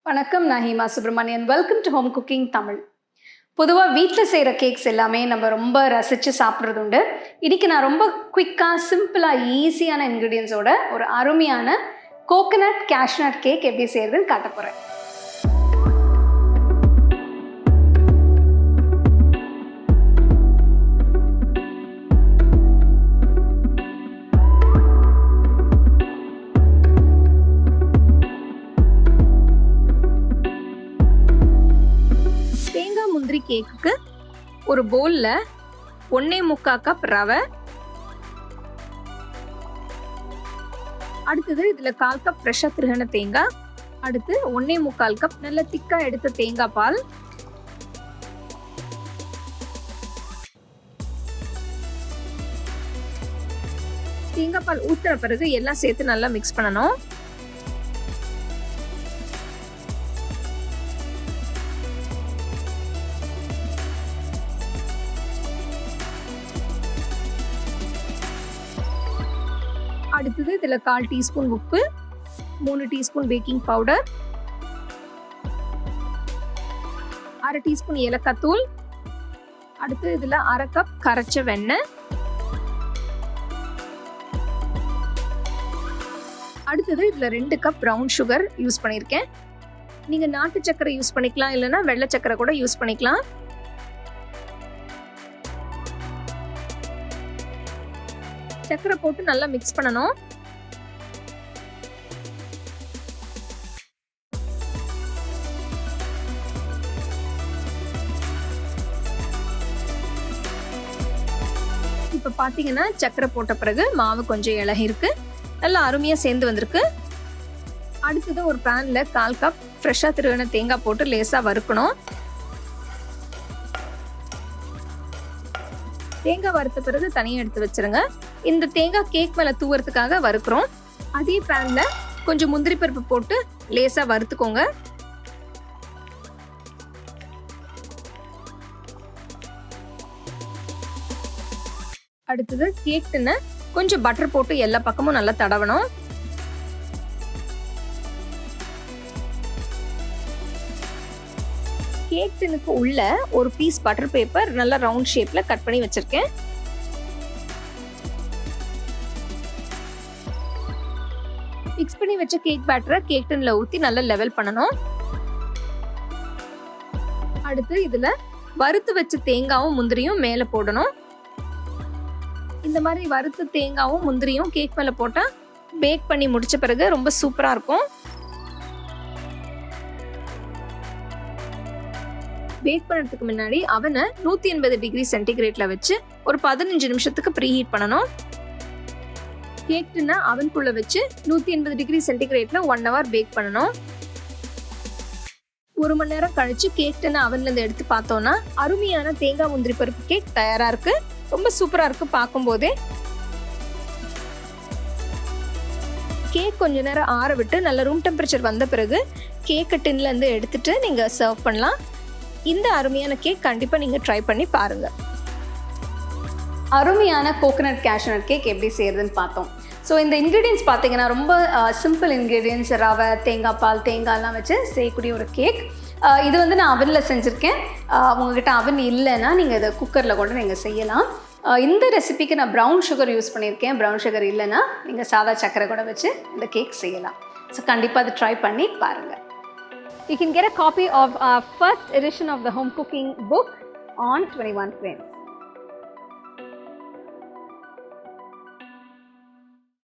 வணக்கம், நான் Hima Subramanian. Welcome to home cooking Tamil. பொதுவாக வீட்டில் செய்கிற கேக்ஸ் எல்லாமே நம்ம ரொம்ப ரசித்து சாப்பிட்றது உண்டு. இன்றைக்கி நான் ரொம்ப குயிக்காக, சிம்பிளாக, ஈஸியான இன்க்ரீடியன்ஸோட ஒரு அருமையான கோகனட் கேஷ்நட் கேக் எப்படி செய்கிறதுன்னு காட்ட போகிறேன். முந்திரி கேக்குக்கு ஒரு பவுல்ல 1.25 கப் ரவை, அடுத்தது இதுல 1/4 கப் ஃப்ரெஷ்ஷா திருகின தேங்காய், அடுத்து 1.25 கப் நல்ல திக்கா எடுத்த தேங்காய் பால், தேங்காய் பால் ஊத்துற பிறகு எல்லாம் சேர்த்து நல்லா மிக்ஸ் பண்ணணும். அடுத்தது இதில் 1/4 டீஸ்பூன் உப்பு, 3 டீஸ்பூன் பேக்கிங் பவுடர், 1/2 டீஸ்பூன் ஏலக்காய் தூள், அடுத்து இதில் 1/2 கப் கரைச்ச வெண்ணெய், அடுத்தது இதில் 2 கப் ப்ரௌன் சுகர் யூஸ் பண்ணியிருக்கேன். நீங்கள் நாட்டு சக்கரை யூஸ் பண்ணிக்கலாம், இல்லைன்னா வெள்ளை சக்கரை கூட யூஸ் பண்ணிக்கலாம். சக்கரை போட்டு நல்லா மிக்ஸ் பண்ணணும். இப்ப பாத்தீங்கன்னா சக்கரை போட்ட பிறகு மாவு கொஞ்சம் இலகி இருக்கு, நல்லா அருமையா சேர்ந்து வந்திருக்கு. அடுத்தது ஒரு பேன்ல 1/4 கப் ஃப்ரெஷ்ஷா திருகின தேங்காய் போட்டு லேசா வறுக்கணும். தேங்காய் வறுத்த பிறகு தனியாக எடுத்து வச்சிருங்க. இந்த தேங்காய் கேக் மேலே தூவுறதுக்காக வறுக்கிறோம். அதே பேன்ல கொஞ்சம் முந்திரி பருப்பு போட்டு லேசா வறுத்துக்கோங்க. அடுத்தது கேக் டின்ன கொஞ்சம் பட்டர் போட்டு எல்லா பக்கமும் நல்லா தடவணும். கேக் டின்னுக்கு உள்ள ஒரு பீஸ் பட்டர் பேப்பர் நல்லா ரவுண்ட் ஷேப்ல கட் பண்ணி வச்சிருக்கேன். மிக்ஸ் பண்ணி வச்ச கேக் பேட்டரை கேக் டின்ல ஊத்தி நல்லா லெவல் பண்ணணும். அடுத்து இதுல வறுத்து வச்ச தேங்காவும் முந்திரியும் மேல போடணும். இந்த மாதிரி வறுத்த தேங்காவும் முந்திரியும் கேக் மேல போட்டா பேக் பண்ணி முடிச்ச பிறகு ரொம்ப சூப்பரா இருக்கும். பேக் பண்ணுறதுக்கு முன்னாடி அவனை 180 டிகிரி சென்டிகிரேட்ல வச்சு ஒரு 15 நிமிஷத்துக்கு ப்ரீ ஹீட் பண்ணணும். கேக் டின்ன அவனுக்குள்ள வச்சு 180 டிகிரி சென்டிகிரேட்ல 1 ஹவர் பேக் பண்ணணும். 1 மணி நேரம் கழிச்சு கேக் டின்ன அவன்ல இருந்து எடுத்து பார்த்தோம்னா அருமையான தேங்காய் முந்திரி பருப்பு கேக் தயாரா இருக்கு. ரொம்ப சூப்பரா இருக்கு பார்க்கும் போதே. கேக் கொஞ்ச நேரம் ஆற விட்டு நல்ல ரூம் டெம்பரேச்சர் வந்த பிறகு கேக் டின்ல இருந்து எடுத்துட்டு நீங்க சர்வ் பண்ணலாம். இந்த அருமையான கேக் கண்டிப்பா நீங்க ட்ரை பண்ணி பாருங்க. அருமையான கோகனட் கேஷ்நட் கேக் எப்படி செய்யறதுன்னு பார்த்தோம். ஸோ இந்த இன்க்ரீடியன்ஸ் பார்த்தீங்கன்னா ரொம்ப சிம்பிள் இன்க்ரீடியன்ஸ். ரவை, தேங்காய் பால், தேங்காய்லாம் வச்சு செய்யக்கூடிய ஒரு கேக். இது வந்து நான் அவனில் செஞ்சுருக்கேன். உங்ககிட்ட அவன் இல்லைன்னா நீங்கள் இதை குக்கரில் கூட நீங்கள் செய்யலாம். இந்த ரெசிபிக்கு நான் ப்ரௌன் சுகர் யூஸ் பண்ணியிருக்கேன். ப்ரௌன் சுகர் இல்லைன்னா நீங்கள் சாதா சக்கரை கூட வச்சு இந்த கேக் செய்யலாம். ஸோ கண்டிப்பாக அதை ட்ரை பண்ணி பாருங்கள். You can get a copy of our first edition of the home cooking book on 21 frames.